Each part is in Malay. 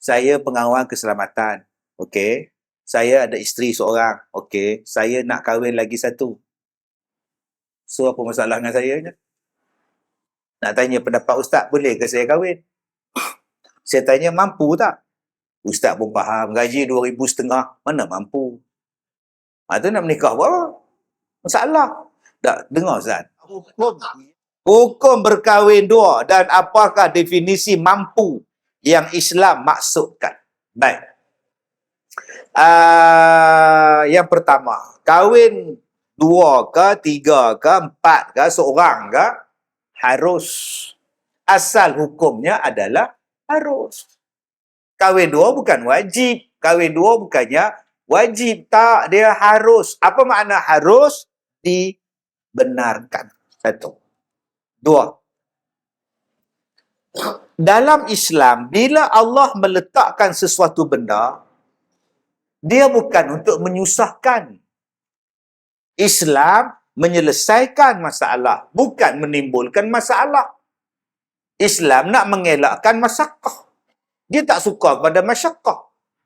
Saya pengawal keselamatan. Okey. Saya ada isteri seorang. Okey. Saya nak kahwin lagi satu. So, apa masalah dengan saya je? Nak tanya pendapat ustaz, boleh ke saya kahwin? Saya tanya, mampu tak? Ustaz pun faham, gaji 2,500, mana mampu? Tu nak menikah apa? Masalah. Tak, dengar Ustaz. Hukum berkahwin dua dan apakah definisi mampu yang Islam maksudkan? Baik. Yang pertama, kahwin 2 ke, 3 ke, 4 ke, seorang ke, harus. Asal hukumnya adalah harus. Kahwin 2 bukan wajib. Kahwin 2 bukannya wajib. Tak, dia harus. Apa makna harus? Dibenarkan. 1. 2. Dalam Islam, bila Allah meletakkan sesuatu benda, dia bukan untuk menyusahkan. Islam menyelesaikan masalah, bukan menimbulkan masalah. Islam nak mengelakkan masyarakat. Dia tak suka kepada masyarakat.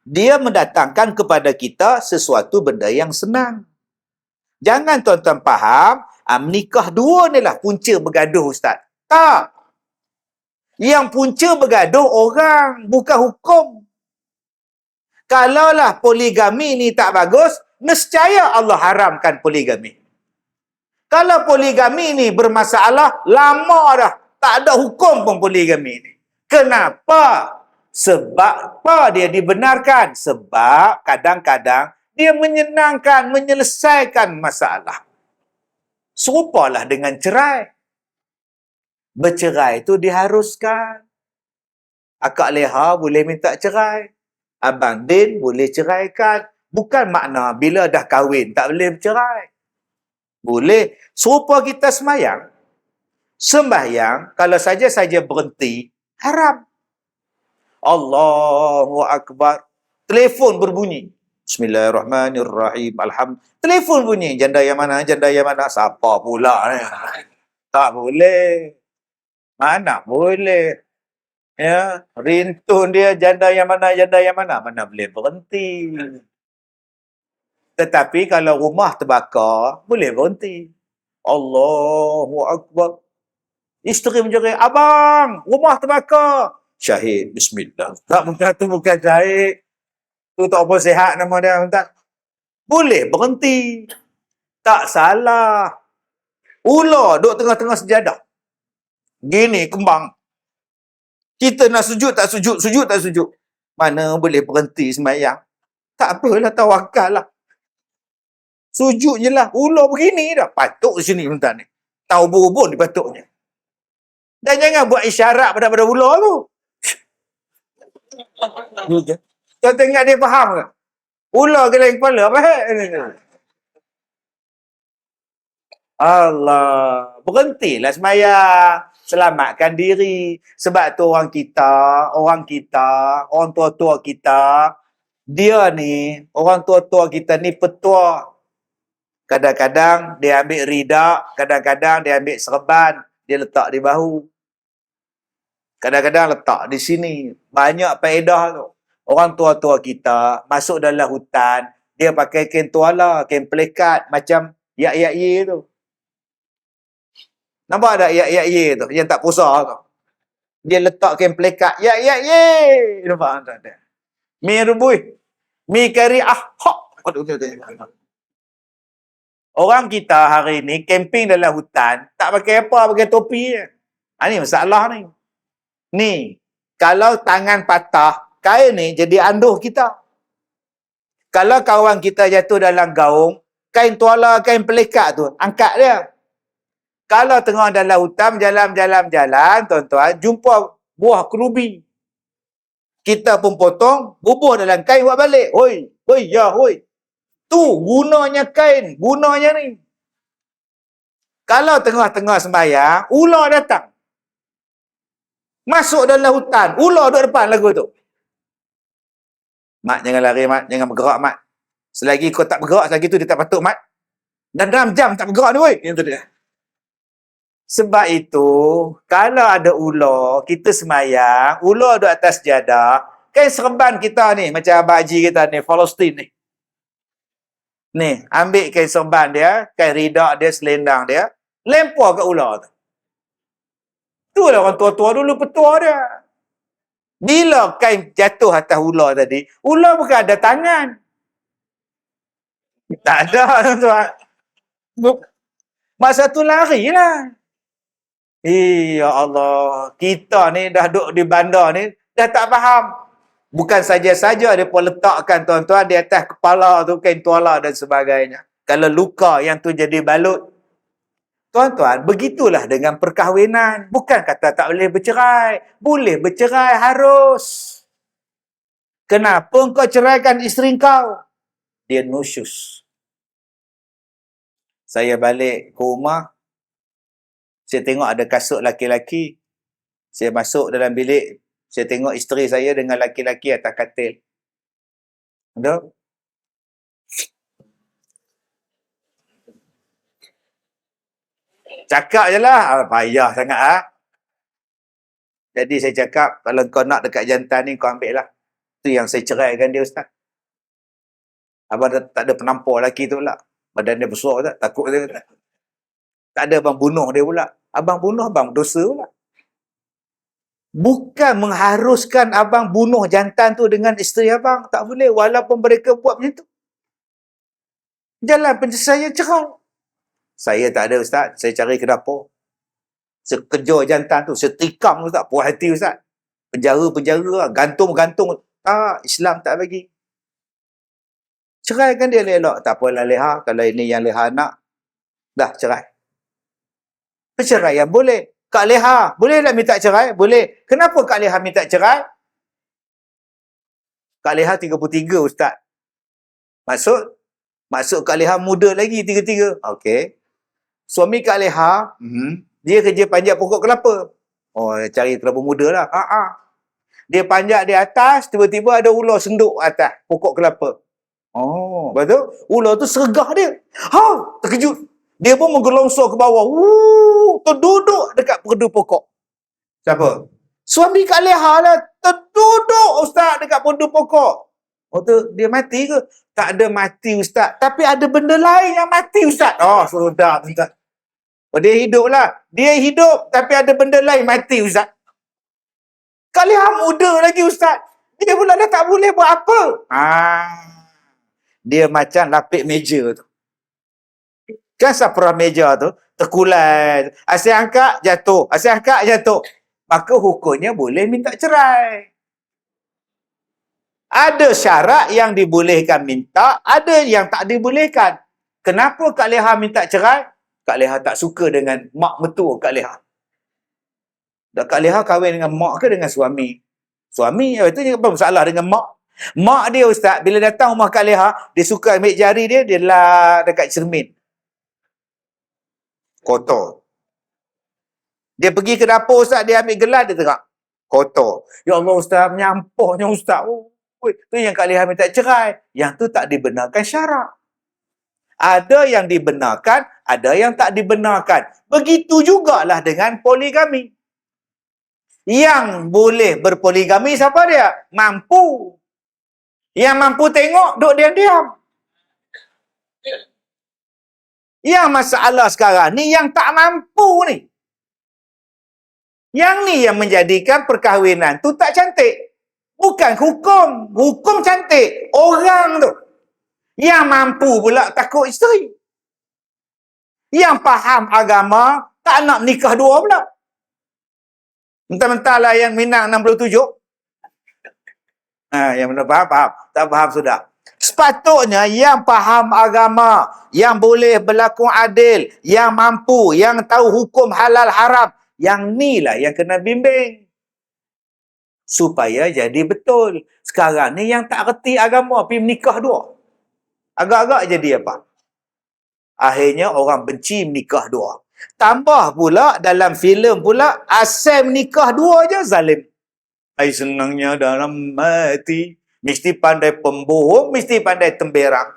Dia mendatangkan kepada kita sesuatu benda yang senang. Jangan tuan-tuan faham, menikah dua ni lah punca bergaduh Ustaz. Tak. Yang punca bergaduh orang, bukan hukum. Kalaulah poligami ni tak bagus, nescaya Allah haramkan poligami. Kalau poligami ni bermasalah, lama dah. Tak ada hukum pun poligami ni. Kenapa? Sebab apa dia dibenarkan? Sebab kadang-kadang dia menyenangkan, menyelesaikan masalah. Serupalah dengan cerai. Bercerai itu diharuskan. Akak Leha boleh minta cerai. Abang Din boleh ceraikan. Bukan makna bila dah kahwin tak boleh bercerai. Boleh. Serupa kita semayang. Sembahyang, kalau saja berhenti, haram. Allahu Akbar. Telefon berbunyi. Bismillahirrahmanirrahim. Alhamdulillah. Telefon bunyi. Janda yang mana? Janda yang mana? Siapa pula ni? Tak boleh. Mana boleh. Ya, rintun dia janda yang mana? Janda yang mana? Mana boleh berhenti. Tetapi kalau rumah terbakar, boleh berhenti. Allahu Akbar. Isteri menjerit, abang, rumah terbakar. Syahid, bismillah. Tak, tu bukan syahid. Tu tak apa sihat nama dia. Tak. Boleh berhenti. Tak salah. Ular duduk tengah-tengah sejadah. Gini, kembang. Kita nak sujud, tak sujud. Sujud, tak sujud. Mana boleh berhenti sembahyang? Tak apalah, tawakal lah. Sujud je lah. Ular begini dah. Patuk sini bentar ni. Tahu berubun di patuknya. Dan jangan buat isyarat pada ular tu. Kau tengok dia faham ke? Ular ke lain kepala? Apa? Allah. Berhentilah sembahyang. Selamatkan diri. Sebab tu orang tua-tua kita, dia ni, orang tua-tua kita ni petua. Kadang-kadang dia ambil ridak, kadang-kadang dia ambil serban, dia letak di bahu. Kadang-kadang letak di sini. Banyak faedah tu. Orang tua-tua kita masuk dalam hutan, dia pakai kain tuala, kain pelekat macam yak-yak-ye tu. Nampak tak yak-yak-ye tu? Yang tak puasa tu. Dia letak kain pelekat, yak-yak-ye. Nampak tak? Mi rubui. Mi kari hok. Orang kita hari ni camping dalam hutan, tak pakai apa, pakai topi je. Ni masalah ni. Ni, kalau tangan patah, kain ni jadi anduh kita. Kalau kawan kita jatuh dalam gaung, kain tuala, kain pelekat tu, angkat dia. Kalau tengah dalam hutan, jalan, tuan-tuan, jumpa buah kerubi. Kita pun potong, bubuh dalam kain, buat balik. Hoi. Tu gunanya kain, gunanya ni. Kalau tengah-tengah sembahyang, ular datang. Masuk dalam hutan, ular duduk depan lagu tu. Mat, jangan lari, Mat. Jangan bergerak, Mat. Selagi kau tak bergerak, selagi tu dia tak patut, Mat. Dan dalam jam tak bergerak ni, woi. Itu dia. Sebab itu, kalau ada ular, kita sembahyang, ular duduk atas jadah, Kain serban kita ni, macam abang haji kita ni, Palestin ni. Ni, ambil kain serban dia, kain ridak dia, selendang dia, lempar kat ular tu. Itulah orang tua-tua dulu petua dia. Bila kain jatuh atas ular tadi, ular bukan ada tangan. Tak ada, tuan. Masa tu larilah. Ya Allah, kita ni dah duduk di bandar ni, dah tak faham. Bukan saja-saja dia pun letakkan tuan-tuan di atas kepala tu kain tuala dan sebagainya. Kalau luka yang tu jadi balut. Tuan-tuan, begitulah dengan perkahwinan. Bukan kata tak boleh bercerai. Boleh bercerai, harus. Kenapa kau ceraikan isteri kau? Dia nusyus. Saya balik ke rumah. Saya tengok ada kasut laki-laki. Saya masuk dalam bilik. Saya tengok isteri saya dengan laki-laki atas katil. Ada? Cakap je lah. Payah sangat ha? Jadi saya cakap, kalau kau nak dekat jantan ni, kau ambil lah. Itu yang saya ceraikan dia, Ustaz. Abang tak ada penampar lelaki tu pula. Badan dia besar, Ustaz. Takut dia. Tak ada abang bunuh dia pula. Abang bunuh, abang dosa pula. Bukan mengharuskan abang bunuh jantan tu dengan isteri abang. Tak boleh. Walaupun mereka buat macam tu. Jalan penyelesaian cerai. Saya tak ada, Ustaz. Saya cari ke dapur. Saya kejar jantan tu. Saya tikam, Ustaz. Puas hati, Ustaz. Penjara. Gantung. Tak, Islam tak bagi. Cerai kan dia elok. Tak apalah leha. Kalau ini yang leha nak. Dah, cerai. Perceraian boleh. Kak Leha, boleh tak minta cerai? Boleh. Kenapa Kak Leha minta cerai? Kak Leha 33, Ustaz. Maksud Kak Leha muda lagi, 33. Okey. Suami Kak Leha, dia kerja panjat pokok kelapa. Oh, cari kelapa muda lah. Dia panjat di atas, tiba-tiba ada ular senduk atas pokok kelapa. Oh, betul? Ular tu sergah dia. Terkejut. Dia pun menggelongsor ke bawah. Terduduk dekat perdu pokok. Siapa? Suami Kak Leha lah. Terduduk, Ustaz, dekat perdu pokok. Oh, tu dia mati ke? Tak ada mati, Ustaz. Tapi ada benda lain yang mati, Ustaz. Oh, sudah, Ustaz. Oh, dia hidup lah. Dia hidup, tapi ada benda lain mati, Ustaz. Kak Leha muda lagi, Ustaz. Dia pula dah tak boleh buat apa. Dia macam lapik meja tu. Kan sapra meja tu, terkulai. Asyik angkat, jatuh. Asyik angkat, jatuh. Maka hukumnya boleh minta cerai. Ada syarat yang dibolehkan minta, ada yang tak dibolehkan. Kenapa Kak Leha minta cerai? Kak Leha tak suka dengan mak mertua Kak Leha. Dan Kak Leha kahwin dengan mak ke dengan suami? Suami, itu apa masalah dengan mak? Mak dia, Ustaz, bila datang rumah Kak Leha, dia suka ambil jari dia lah dekat cermin. Kotor. Dia pergi ke dapur, Ustaz, dia ambil gelas, dia tengok. Kotor. Ya Allah, Ustaz, menyampahnya, Ustaz. Tu yang Kak Leha minta cerai. Yang tu tak dibenarkan syarak. Ada yang dibenarkan, ada yang tak dibenarkan. Begitu jugalah dengan poligami. Yang boleh berpoligami siapa dia? Mampu. Yang mampu tengok, duduk diam-diam. Yang masalah sekarang ni yang tak mampu ni. Yang ni yang menjadikan perkahwinan tu tak cantik. Bukan hukum. Hukum cantik. Orang tu. Yang mampu pula takut isteri. Yang faham agama tak nak menikah dua pula. Mentah-mentah lah yang minang 67. Yang mana faham? Tak faham sudah. Sepatutnya yang faham agama, yang boleh berlaku adil, yang mampu, yang tahu hukum halal haram, yang ni lah yang kena bimbing. Supaya jadi betul. Sekarang ni yang tak reti agama, pergi menikah dua. Agak-agak jadi apa? Akhirnya orang benci menikah dua. Tambah pula dalam filem pula, asal menikah dua je zalim. Ai senangnya dalam mati. Mesti pandai pembohong, mesti pandai temberang.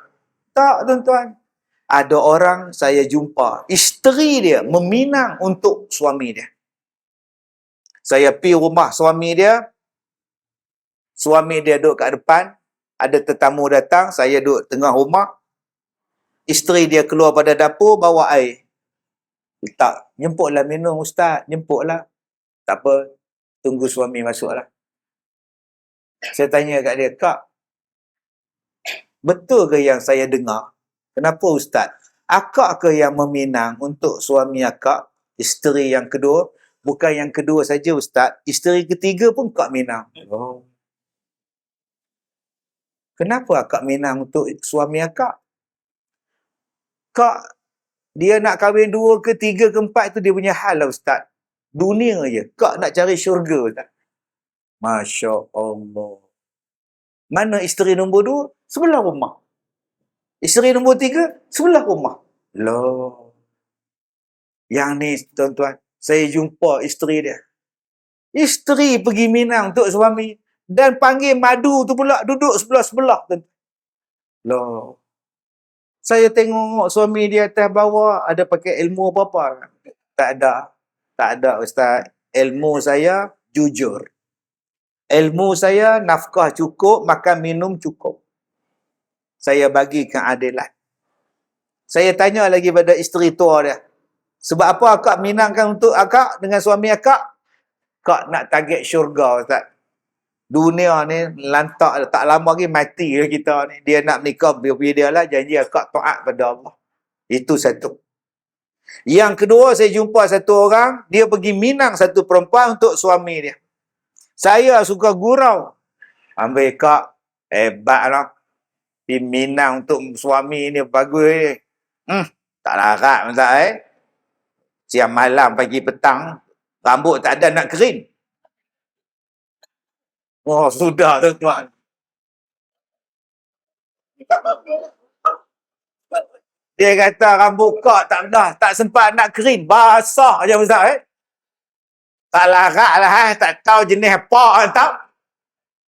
Tak, tuan-tuan. Ada orang saya jumpa, isteri dia meminang untuk suami dia. Saya pergi rumah suami dia. Suami dia duduk kat depan, ada tetamu datang, saya duduk tengah rumah. Isteri dia keluar pada dapur, bawa air. Tak, nyempuklah minum ustaz, nyempuklah. Tak apa, tunggu suami masuklah. Saya tanya kat dia, Kak, betul ke yang saya dengar? Kenapa ustaz? Akak ke yang meminang untuk suami akak, isteri yang kedua? Bukan yang kedua saja ustaz, isteri ketiga pun kak minang. Oh. Kenapa akak minang untuk suami akak? Kak, dia nak kahwin 2 ke 3 ke 4 tu dia punya hal lah ustaz. Dunia je. Kak nak cari syurga ustaz. Masya Allah. Mana isteri nombor 2? Sebelah rumah. Isteri nombor 3? Sebelah rumah. Loh. Yang ni tuan-tuan, saya jumpa isteri dia. Isteri pergi minang untuk suami. Dan panggil madu tu pula duduk sebelah-sebelah. Loh. Saya tengok suami dia atas bawah ada pakai ilmu apa-apa. Tak ada. Tak ada ustaz. Ilmu saya jujur. Ilmu saya nafkah cukup, makan minum cukup. Saya bagi keadilan. Saya tanya lagi pada isteri tua dia. Sebab apa akak minangkan untuk akak dengan suami akak? Kak nak target syurga ustaz. Dunia ni lantak, tak lama lagi mati lah kita ni. Dia nak menikah, dia lah janji akak taat pada Allah. Itu satu. Yang kedua, saya jumpa satu orang, dia pergi minang satu perempuan untuk suami dia. Saya suka gurau. Ambil kak, hebat lah. Pergi minang untuk suami ni, bagus ni. Tak larat tak siang malam, pagi petang, rambut tak ada nak kering. Oh, sudah tuan-tuan. Dia kata rambut kak tak dah, tak sempat nak kering. Basah je ustaz Tak larat lah tak tahu jenis apa tahu.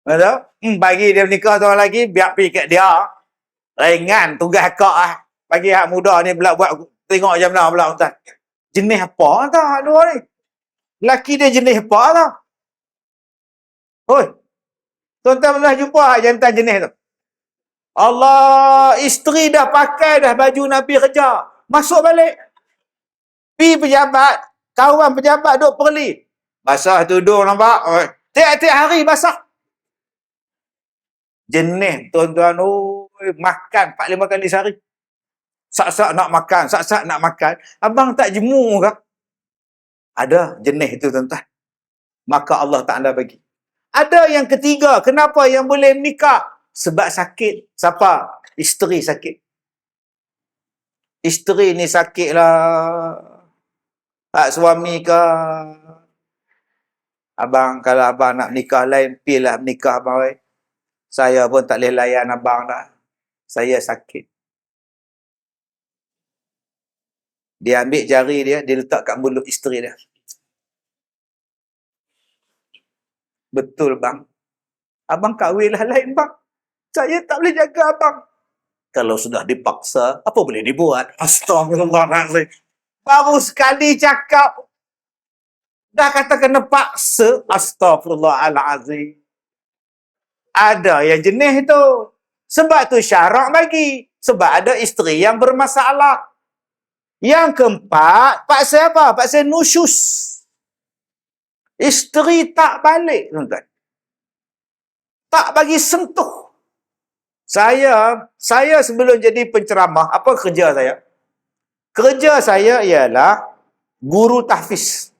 Betul? Bagi dia nikah tu lagi, biar pergi kat dia. Ringan tugas kak Bagi hak muda ni pula buat, tengok jam mana pula ustaz. Jenis apa tak dua ni? Laki dia jenis apa tak? Hoi. Tuan-tuan pernah jumpa jantan jenis tu? Allah, isteri dah pakai dah baju Nabi kerja. Masuk balik. Pi pejabat, kawan pejabat duk perli. Basah tudung nampak? Tiap-tiap hari basah. Jenis tuan-tuan, makan 4-5 kali sehari. Sak-sak nak makan, sak-sak nak makan. Abang tak jemu ke? Ada jenis itu tuan-tuan. Maka Allah Ta'ala bagi. Ada yang ketiga, kenapa yang boleh menikah? Sebab sakit. Siapa? Isteri sakit. Isteri ni sakit lah. Tak suami ke? Abang, kalau abang nak menikah lain, pilih menikah abang. Saya pun tak boleh layan abang dah. Saya sakit. Dia ambil jari dia letak kat mulut isteri dia. Betul bang. Abang kahwinlah lain bang. Saya tak boleh jaga abang. Kalau sudah dipaksa, apa boleh dibuat? Astagfirullahaladzim. Baru sekali cakap. Dah kata kena paksa. Astagfirullahaladzim. Ada yang jenis tu. Sebab tu syarak bagi. Sebab ada isteri yang bermasalah. Yang keempat, paksa apa? Paksa nusyus. Isteri tak balik, tuan-tuan. Tak bagi sentuh. Saya sebelum jadi penceramah, apa kerja saya? Kerja saya ialah guru tahfiz.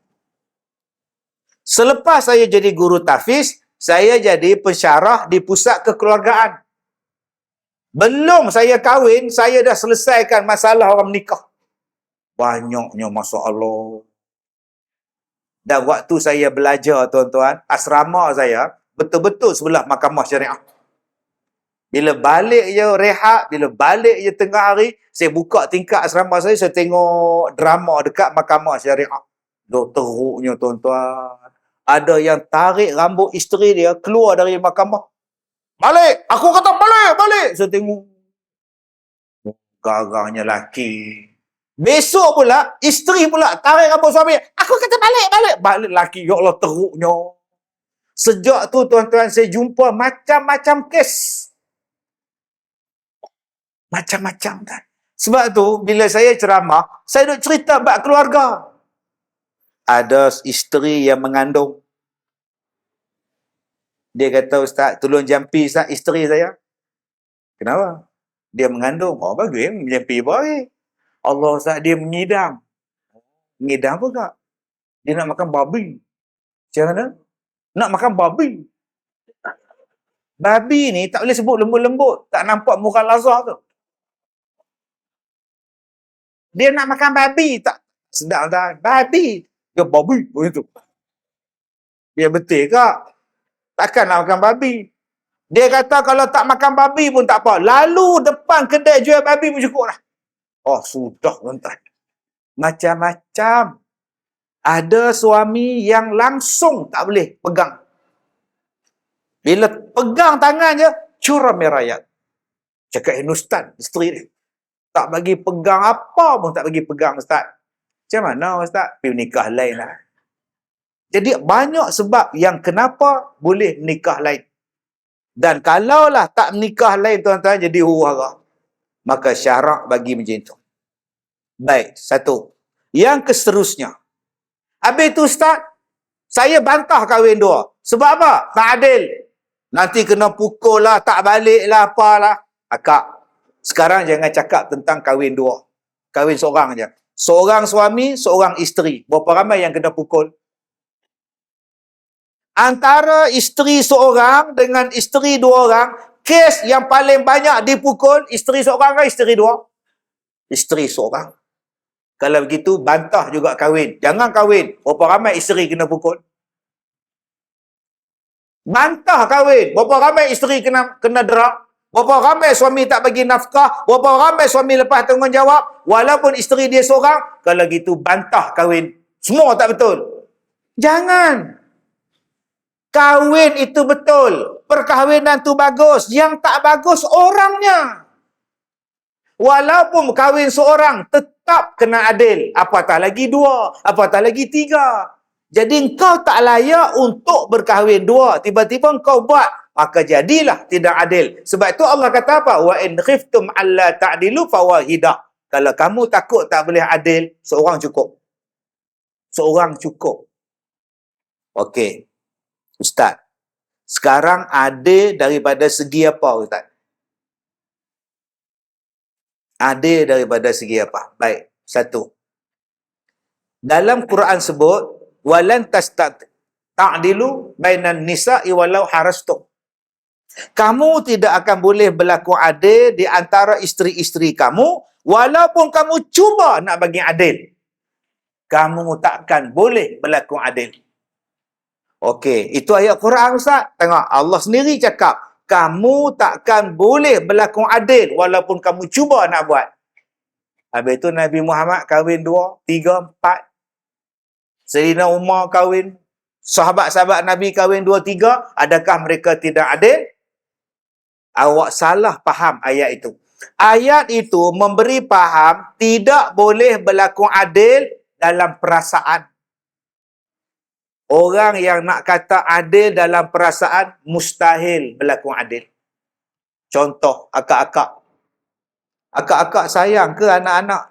Selepas saya jadi guru tahfiz, saya jadi pensyarah di pusat kekeluargaan. Belum saya kahwin, saya dah selesaikan masalah orang menikah. Banyaknya masalah. Dan waktu saya belajar, tuan-tuan, asrama saya betul-betul sebelah mahkamah syariah. Bila balik je rehat, bila balik je tengah hari, saya buka tingkat asrama saya tengok drama dekat mahkamah syariah. Loh, teruknya tuan-tuan. Ada yang tarik rambut isteri dia keluar dari mahkamah. Balik! Aku kata balik! Saya tengok. Garangnya laki. Besok pula, isteri pula tarik rambut suami. Aku kata balik! Balik laki. Ya Allah, teruknya. Sejak tu tuan-tuan saya jumpa macam-macam kes. Macam-macam kan. Sebab tu bila saya ceramah, saya duk cerita bab keluarga. Ada isteri yang mengandung. Dia kata, Ustaz, tolong jampi Ustaz isteri saya. Kenapa? Dia mengandung. Oh, bagus. Jampi baik. Allah Ustaz, dia mengidam. Mengidam apa kak? Dia nak makan babi. Macam mana? Nak makan babi. Babi ni tak boleh sebut lembut-lembut. Tak nampak muka lazah tu. Dia nak makan babi. Tak sedap tak? Babi. Dia babi. Begitu. Dia betul kak? Takkan nak makan babi. Dia kata kalau tak makan babi pun tak apa. Lalu depan kedai jual babi pun cukup lah. Oh, sudah tuan-tuan. Macam-macam. Ada suami yang langsung tak boleh pegang. Bila pegang tangan je, curah merayat. Cakap Ustaz, isteri dia. Tak bagi pegang apa pun tak bagi pegang Ustaz. Macam mana Ustaz? Pergi nikah lain lah. Jadi banyak sebab yang kenapa boleh nikah lain. Dan kalaulah tak menikah lain tuan-tuan jadi huru-hara. Maka syarak bagi macam itu. Baik, satu. Yang keseterusnya. Habis tu Ustaz, saya bantah kahwin dua. Sebab apa? Tak adil. Nanti kena pukul lah, tak balik lah, apalah. Akak, sekarang jangan cakap tentang kahwin dua. Kahwin seorang je. Seorang suami, seorang isteri. Berapa ramai yang kena pukul? Antara isteri seorang dengan isteri dua orang, kes yang paling banyak dipukul, isteri seorang ke isteri dua? Isteri seorang. Kalau begitu, bantah juga kahwin. Jangan kahwin. Berapa ramai isteri kena pukul? Bantah kahwin. Berapa ramai isteri kena derak? Berapa ramai suami tak bagi nafkah? Berapa ramai suami lepas tanggungjawab? Walaupun isteri dia seorang, kalau gitu bantah kahwin. Semua tak betul. Jangan. Kahwin itu betul. Perkahwinan tu bagus. Yang tak bagus orangnya. Walaupun kahwin seorang, tetap kena adil. Apatah lagi dua. Apatah lagi tiga. Jadi engkau tak layak untuk berkahwin dua. Tiba-tiba engkau buat. Maka jadilah tidak adil. Sebab itu Allah kata apa? Wa in khiftum alla ta'dilu fawahidah. Kalau kamu takut tak boleh adil, seorang cukup. Seorang cukup. Okey. Ustaz, sekarang adil daripada segi apa Ustaz? Adil daripada segi apa? Baik, satu. Dalam Quran sebut, walan ta'dilu bainan nisa'i walau harastum. Kamu tidak akan boleh berlaku adil di antara isteri-isteri kamu, walaupun kamu cuba nak bagi adil. Kamu takkan boleh berlaku adil. Okey, itu ayat Quran Ustaz. Tengok, Allah sendiri cakap, kamu takkan boleh berlaku adil walaupun kamu cuba nak buat. Habis itu Nabi Muhammad kahwin 2, 3, 4. Sayyidina Umar kahwin. Sahabat-sahabat Nabi kahwin 2, 3. Adakah mereka tidak adil? Awak salah faham ayat itu. Ayat itu memberi faham tidak boleh berlaku adil dalam perasaan. Orang yang nak kata adil dalam perasaan, mustahil berlaku adil. Contoh, akak-akak. Akak-akak sayang ke anak-anak?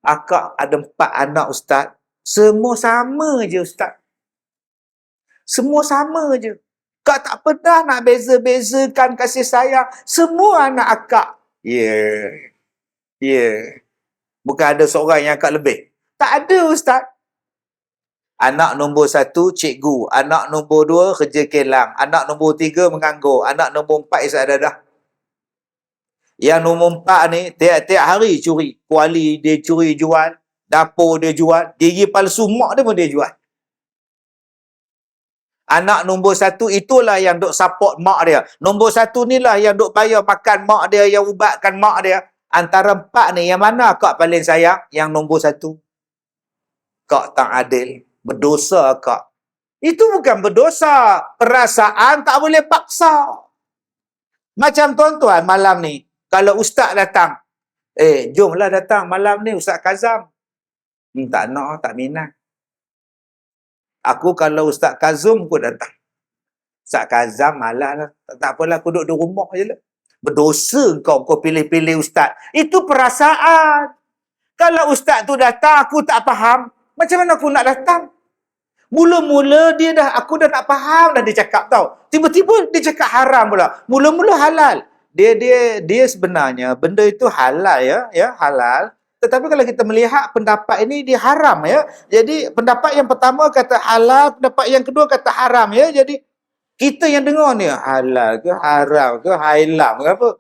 Akak ada 4 anak Ustaz. Semua sama je Ustaz. Semua sama je. Kak tak pernah nak beza-bezakan kasih sayang. Semua anak akak. Ya. Bukan ada seorang yang akak lebih. Tak ada Ustaz. Anak nombor 1, cikgu. Anak nombor 2, kerja kelang. Anak nombor 3, menganggur. Anak nombor 4, isap dadah. Yang nombor 4 ni, tiap-tiap hari curi. Kuali dia curi jual. Dapur dia jual. Gigi palsu mak dia pun dia jual. Anak nombor 1 itulah yang duk support mak dia. Nombor 1 ni lah yang duk bayar makan mak dia, yang ubatkan mak dia. Antara 4 ni, yang mana kak paling sayang? Yang nombor 1. Kak tak adil. Berdosa kak. Itu bukan berdosa. Perasaan tak boleh paksa. Macam tuan-tuan malam ni. Kalau ustaz datang. Jomlah datang malam ni Ustaz Kazam. Tak nak, tak minat. Aku kalau Ustaz Kazum pun datang. Ustaz Kazam malah lah. Tak apalah, aku duduk di rumah je lah. Berdosa kau pilih-pilih ustaz. Itu perasaan. Kalau ustaz tu datang, aku tak faham. Macam mana aku nak datang? Mula-mula aku dah nak faham dah dia cakap tau. Tiba-tiba dia cakap haram pula. Mula-mula halal. Dia sebenarnya benda itu halal ya, halal. Tetapi kalau kita melihat pendapat ini dia haram ya. Jadi pendapat yang pertama kata halal, pendapat yang kedua kata haram ya. Jadi kita yang dengar ni halal ke haram ke hailam ke apa.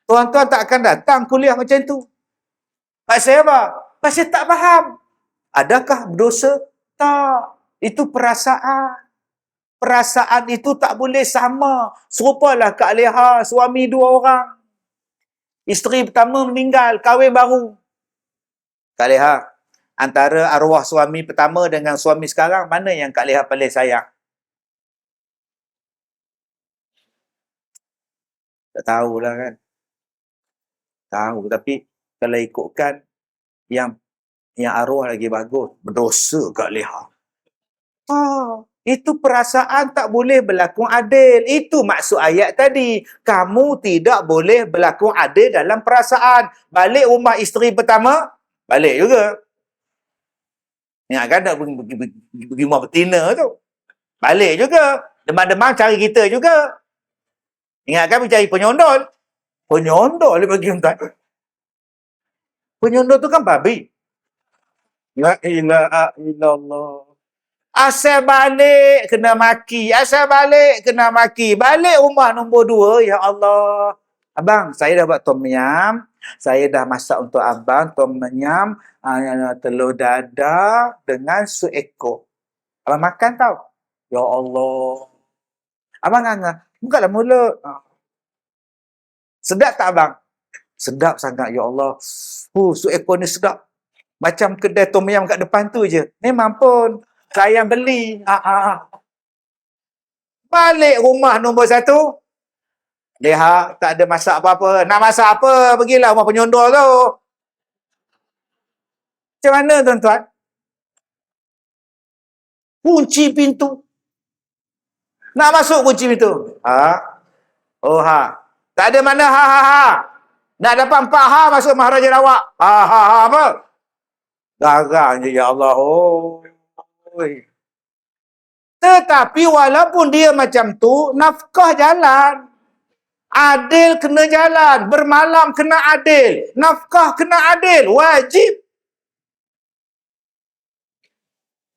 Tuan-tuan tak akan datang kuliah macam tu. Pasal apa? Pasal tak faham. Adakah berdosa? Tak. Itu perasaan. Perasaan itu tak boleh sama. Serupalah Kak Leha, suami 2 orang. Isteri pertama meninggal, kahwin baru. Kak Leha, antara arwah suami pertama dengan suami sekarang, mana yang Kak Leha paling sayang? Tak tahulah kan. Tahu, tapi kalau ikutkan yang arwah lagi bagus, berdosa Kak Leha. Itu perasaan tak boleh berlaku adil. Itu maksud ayat tadi. Kamu tidak boleh berlaku adil dalam perasaan. Balik rumah isteri pertama, balik juga. Ingat kan nak pergi rumah betina tu. Balik juga. Demam-demam cari kita juga. Ingat kan mencari penyondol. Penyondol dia bagi tuan. Penyondol tu kan babi. La ilaha illallah. Asal balik kena maki. Asal balik kena maki. Balik rumah nombor 2. Ya Allah. Abang, saya dah buat tom yam. Saya dah masak untuk abang tom yam. Telur dadah dengan sup ekor. Abang makan tau. Ya Allah. Abang nganga. Bukalah mulut. Sedap tak abang? Sedap sangat. Ya Allah. Sup ekor ni sedap. Macam kedai tom yam kat depan tu je. Memang pun. Saya beli. Balik rumah nombor 1. Leha, tak ada masak apa-apa. Nak masak apa? Pergilah rumah penyondol tu. Macam mana tuan-tuan? Kunci pintu. Nak masuk kunci pintu. Oh ha. Tak ada mana ha. Nak dapat 4 ha masuk Maharaja Lawak. Ha apa? Garang je ya Allah. Tetapi walaupun dia macam tu, nafkah jalan. Adil kena jalan. Bermalam kena adil. Nafkah kena adil. Wajib.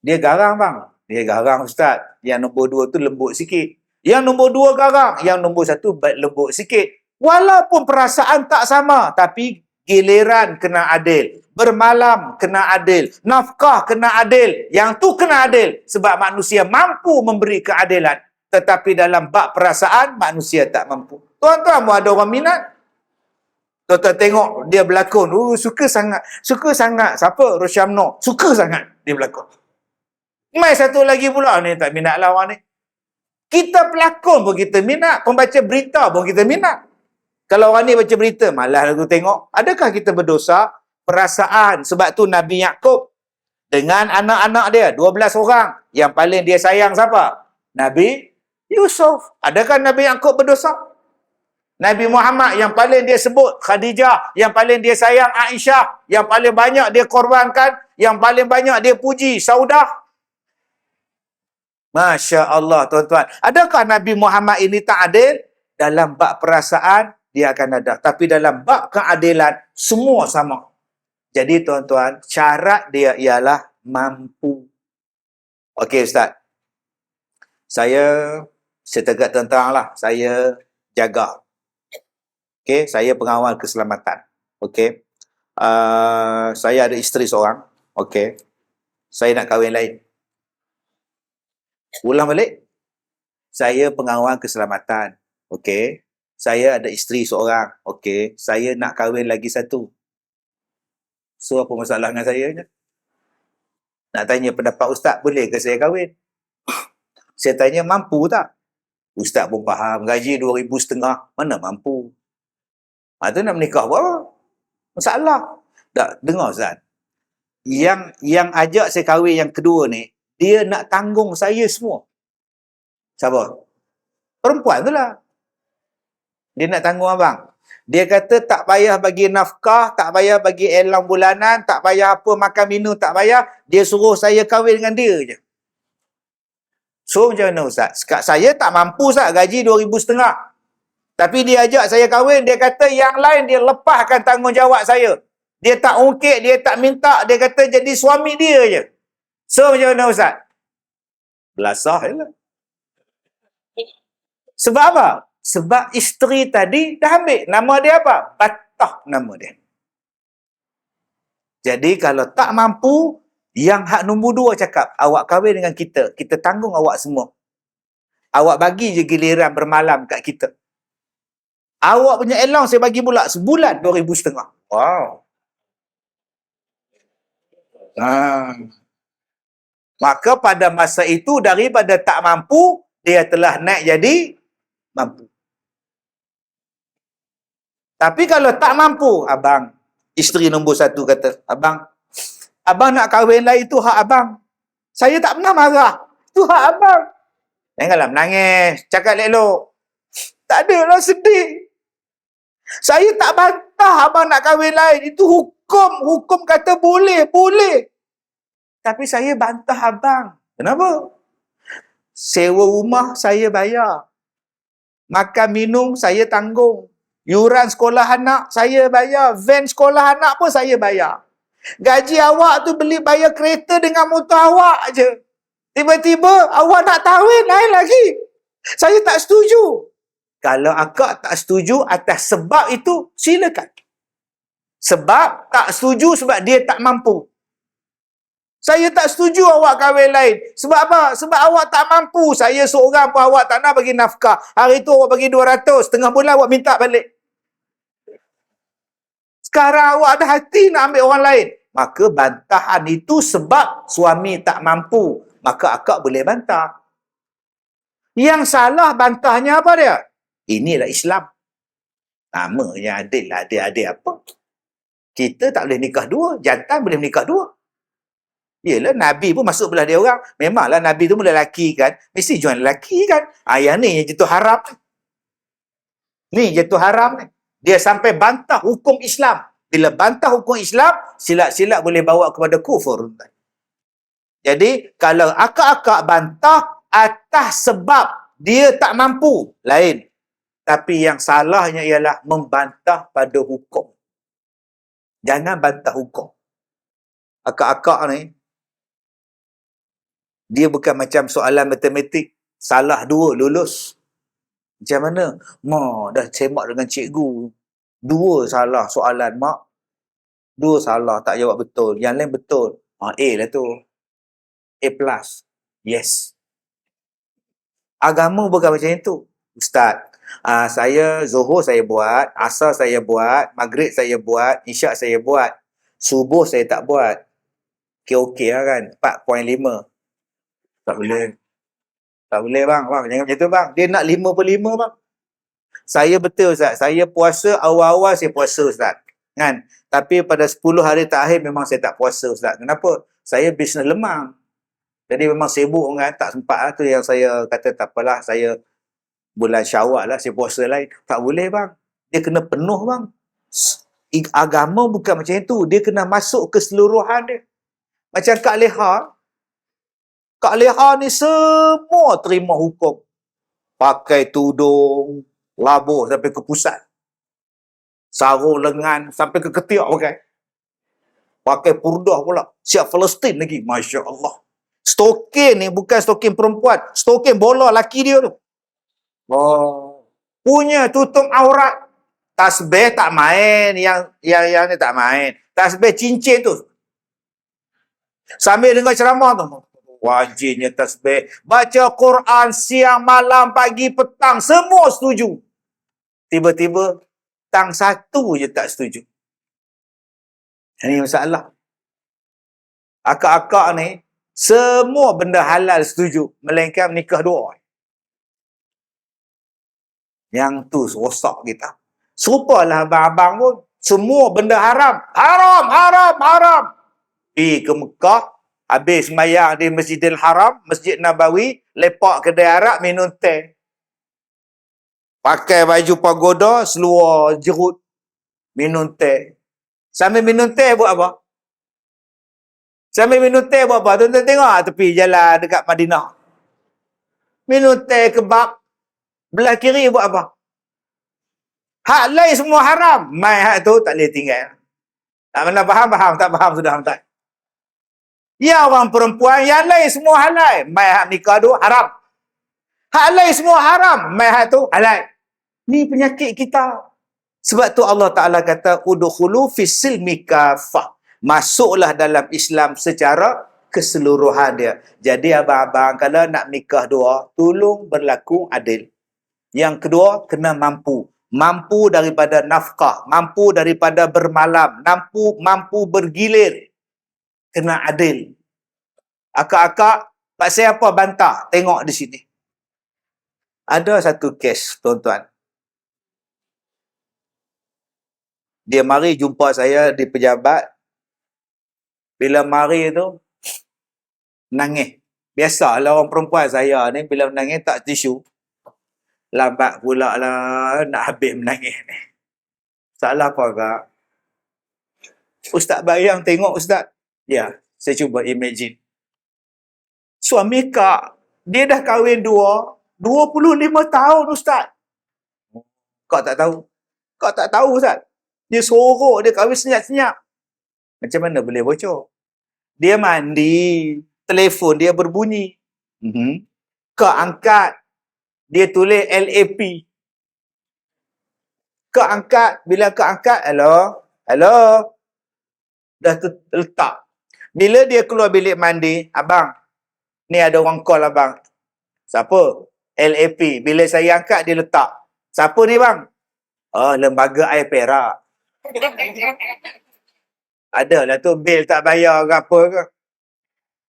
Dia garang bang. Dia garang ustaz. Yang nombor 2 tu lembut sikit. Yang nombor 2 garang. Yang nombor 1 lembut sikit. Walaupun perasaan tak sama. Tapi giliran kena adil. Bermalam kena adil. Nafkah kena adil. Yang tu kena adil. Sebab manusia mampu memberi keadilan. Tetapi dalam bab perasaan, manusia tak mampu. Tuan-tuan pun ada orang minat. Tuan-tuan tengok dia berlakon. Suka sangat. Suka sangat. Siapa? Rosyamno. Suka sangat dia berlakon. Mai satu lagi pula ni tak minat lah orang ni. Kita pelakon pun kita minat. Pembaca berita pun kita minat. Kalau orang ni baca berita, malah aku tengok. Adakah kita berdosa? Perasaan. Sebab tu Nabi Yaakob dengan anak-anak dia, 12 orang. Yang paling dia sayang siapa? Nabi Yusuf. Adakah Nabi Yaakob berdosa? Nabi Muhammad yang paling dia sebut Khadijah, yang paling dia sayang Aisyah, yang paling banyak dia korbankan, yang paling banyak dia puji Saudah. Masya Allah tuan-tuan. Adakah Nabi Muhammad ini tak adil? Dalam bab perasaan dia akan ada. Tapi dalam bab keadilan semua sama. Jadi tuan-tuan, syarat dia ialah mampu. Okey Ustaz. Saya setegak tentang lah. Saya jaga. Okey, saya pengawal keselamatan. Okey. Saya ada isteri seorang. Okey. Saya nak kahwin lain. Ulang balik. Saya pengawal keselamatan. Okey. Saya ada isteri seorang. Okey. Saya nak kahwin lagi satu. So, apa masalah dengan saya je? Nak tanya pendapat Ustaz, boleh ke saya kahwin? Saya tanya, mampu tak? Ustaz pun faham, gaji 2,500, mana mampu? Tu nak menikah buat apa? Masalah. Tak, dengar Ustaz. Yang ajak saya kahwin yang kedua ni, dia nak tanggung saya semua. Siapa? Perempuan tu lah. Dia nak tanggung abang. Dia kata tak payah bagi nafkah, tak payah bagi elang bulanan, tak payah apa makan minum, tak payah. Dia suruh saya kahwin dengan dia je. So macam mana Ustaz? Saya tak mampu Ustaz, gaji 2,500. Tapi dia ajak saya kahwin, dia kata yang lain dia lepaskan tanggungjawab saya. Dia tak ungkit, dia tak minta, dia kata jadi suami dia je. So macam mana Ustaz? Belasah je lah. Sebab apa? Sebab isteri tadi dah ambil. Nama dia apa? Batah nama dia. Jadi kalau tak mampu, yang hak nombor 2 cakap, awak kahwin dengan kita, kita tanggung awak semua. Awak bagi je giliran bermalam kat kita. Awak punya allowance saya bagi pula sebulan 2,500. Wow. Maka pada masa itu daripada tak mampu, dia telah naik jadi mampu. Tapi kalau tak mampu, abang, isteri nombor 1 kata, abang nak kahwin lain itu hak abang. Saya tak pernah marah. Itu hak abang. Janganlah menangis. Cakap elok. Tak adalah sedih. Saya tak bantah abang nak kahwin lain. Itu hukum. Hukum kata boleh. Boleh. Tapi saya bantah abang. Kenapa? Sewa rumah saya bayar. Makan minum saya tanggung. Yuran sekolah anak saya bayar. Van sekolah anak pun saya bayar. Gaji awak tu beli bayar kereta dengan motor awak je. Tiba-tiba awak nak kahwin lain lagi. Saya tak setuju. Kalau akak tak setuju atas sebab itu, silakan. Sebab tak setuju sebab dia tak mampu. Saya tak setuju awak kahwin lain. Sebab apa? Sebab awak tak mampu. Saya seorang pun awak tak nak bagi nafkah. Hari tu awak bagi 200. Setengah bulan awak minta balik. Sekarang awak ada hati nak ambil orang lain. Maka bantahan itu sebab suami tak mampu. Maka akak boleh bantah. Yang salah bantahnya apa dia? Inilah Islam. Namanya adil lah. Adil apa? Kita tak boleh nikah dua. Jantan boleh menikah dua. Yelah, Nabi pun masuk belah dia orang. Memanglah Nabi tu mula lelaki kan. Mesti jual lelaki kan. Yang ni yang jatuh haram. Ni jatuh haram ni. Dia sampai bantah hukum Islam. Bila bantah hukum Islam, silat-silat boleh bawa kepada kufur. Jadi, kalau akak-akak bantah atas sebab dia tak mampu, lain. Tapi yang salahnya ialah membantah pada hukum. Jangan bantah hukum. Akak-akak ni, dia bukan macam soalan matematik. Salah 2, lulus. Macam mana? Mak dah semak dengan cikgu. 2 salah soalan, mak. 2 salah, tak jawab betul. Yang lain betul. A lah tu. A+. Yes. Agama bukan macam itu. Ustaz, saya Zuhur saya buat, Asar saya buat, Maghrib saya buat, Isyak saya buat. Subuh saya tak buat. Okey lah kan? 4.5. Tak boleh. Tak boleh bang. Jangan macam tu bang. Dia nak 5/5 bang. Saya betul Ustaz. Saya puasa awal-awal saya puasa Ustaz. Kan? Tapi pada 10 hari terakhir memang saya tak puasa Ustaz. Kenapa? Saya bisnes lemang. Jadi memang sibuk kan. Tak sempat lah tu yang saya kata tak apalah. Saya bulan Syawal lah saya puasa lain. Tak boleh bang. Dia kena penuh bang. Agama bukan macam itu. Dia kena masuk keseluruhan dia. Macam Kak Leha. Kak Leha ni semua terima hukum. Pakai tudung, labuh sampai ke pusat. Sarung lengan sampai ke ketiak pakai. Pakai purdah pula. Siap Palestin lagi. Masya Allah. Stokin ni bukan stokin perempuan. Stokin bola laki dia tu. Oh. Punya tutup aurat. Tasbih tak main. Yang ni tak main. Tasbih cincin tu. Sambil dengar ceramah tu. Wajibnya tasbih. Baca Quran siang, malam, pagi, petang. Semua setuju. Tiba-tiba, tang satu je tak setuju. Ini masalah. Akak-akak ni, semua benda halal setuju. Melainkan nikah 2. Yang tu rosak kita. Serupalah abang-abang pun. Semua benda haram. Haram, haram, haram. Pergi ke Mekah. Habis semayang di Masjidil Haram, Masjid Nabawi, lepak kedai arak, minum teh. Pakai baju pagoda, seluar jerut, minum teh. Sambil minum teh buat apa? Sambil minum teh buat apa? Tuan-tuan tengok tepi jalan dekat Madinah. Minum teh kebab. Belah kiri buat apa? Hak lain semua haram. Mai hak tu tak boleh tinggal. Tak mana faham? Faham. Tak faham sudah. Tak. Ya orang perempuan, yang lain semua halal. Mai hak nikah tu haram. Hak lain semua haram. Mai hak tu halal. Ni penyakit kita. Sebab tu Allah Ta'ala kata, udkhulu fis silmi kafah. Masuklah dalam Islam secara keseluruhan dia. Jadi abang-abang, kalau nak nikah dua, tolong berlaku adil. Yang kedua, kena mampu. Mampu daripada nafkah. Mampu daripada bermalam. Mampu bergilir. Kena adil. Akak-akak, pak saya apa bantah? Tengok di sini. Ada satu kes, tuan-tuan. Dia mari jumpa saya di pejabat. Bila mari tu, nangis. Biasalah orang perempuan saya ni, bila menangis tak tisu. Lambat pula lah, nak habis menangis ni. Salah apa kak? Ustaz bayang tengok Ustaz. Ya, saya cuba imagine. Suami kak, dia dah kahwin 25 tahun Ustaz. Kau tak tahu? Kau tak tahu Ustaz? Dia sorok, dia kahwin senyap-senyap. Macam mana boleh bocor? Dia mandi, telefon dia berbunyi. Kak angkat, dia tulis LAP. Kak angkat, bila kak angkat, hello, dah letak. Bila dia keluar bilik mandi, abang, ni ada orang call abang. Siapa? LAP. Bila saya angkat, dia letak. Siapa ni bang? Oh, lembaga air perak. Adalah tu bil tak bayar ke apa ke.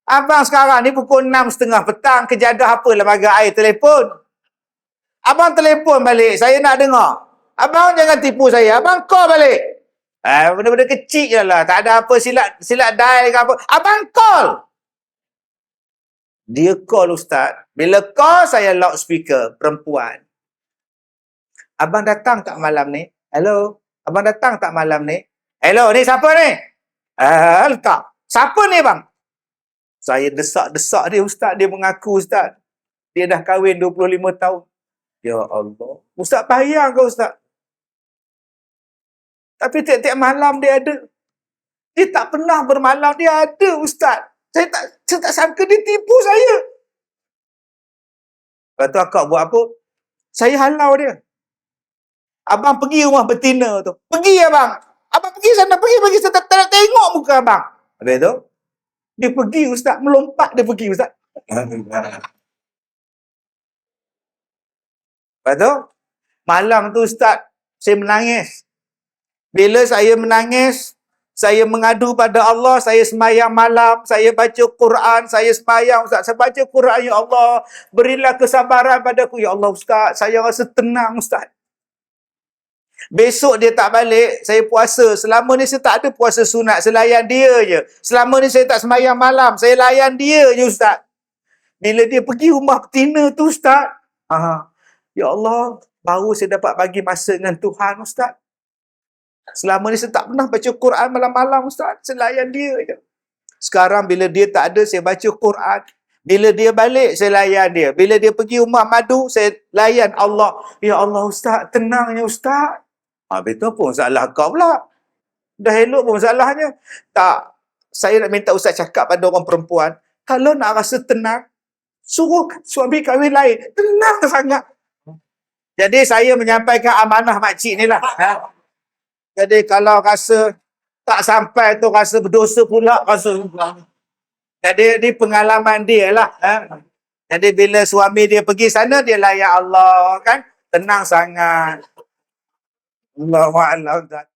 Abang sekarang ni pukul 6.30 petang, kejadah apa lembaga air telefon. Abang telefon balik, saya nak dengar. Abang jangan tipu saya, abang call balik. Benda-benda kecil je lah, tak ada apa silap dial ke apa. Abang call. Dia call Ustaz. Bila call, saya loudspeaker, perempuan. Abang datang tak malam ni? Hello? Abang datang tak malam ni? Hello, ni siapa ni? Letak. Siapa ni bang? Saya desak-desak dia Ustaz. Dia mengaku Ustaz. Dia dah kahwin 25 tahun. Ya Allah. Ustaz payah ke Ustaz? Tapi tiap-tiap malam dia ada. Dia tak pernah bermalam. Dia ada Ustaz. Saya tak sangka dia tipu saya. Lepas tu akak buat apa? Saya halau dia. Abang pergi rumah betina tu. Pergi abang. Abang pergi sana. Pergi sana. Tak nak tengok muka abang. Habis tu, dia pergi Ustaz. Melompat dia pergi Ustaz. Lepas tu, malam tu Ustaz, saya menangis. Bila saya menangis, saya mengadu pada Allah, saya sembahyang malam, saya baca Quran, saya sembahyang Ustaz. Saya baca Quran, ya Allah, berilah kesabaran padaku. Ya Allah Ustaz, saya rasa tenang Ustaz. Besok dia tak balik, saya puasa. Selama ni saya tak ada puasa sunat, saya layan dia je. Selama ni saya tak sembahyang malam, saya layan dia je Ustaz. Bila dia pergi rumah betina tu Ustaz, ya Allah, baru saya dapat bagi masa dengan Tuhan Ustaz. Selama ni saya tak pernah baca Quran malam-malam Ustaz, saya layan dia je. Sekarang bila dia tak ada, saya baca Quran. Bila dia balik, saya layan dia. Bila dia pergi rumah madu, saya layan Allah. Ya Allah Ustaz, tenangnya Ustaz. Betul pun masalah kau pula. Dah elok pun masalahnya. Tak. Saya nak minta Ustaz cakap pada orang perempuan, kalau nak rasa tenang, suruh suami kahwin lain. Tenang sangat. Jadi saya menyampaikan amanah makcik ni lah. Jadi kalau rasa tak sampai tu, rasa berdosa pula. Jadi ini pengalaman dia lah. Jadi bila suami dia pergi sana, dia layan Allah kan. Tenang sangat. Allahuakbar.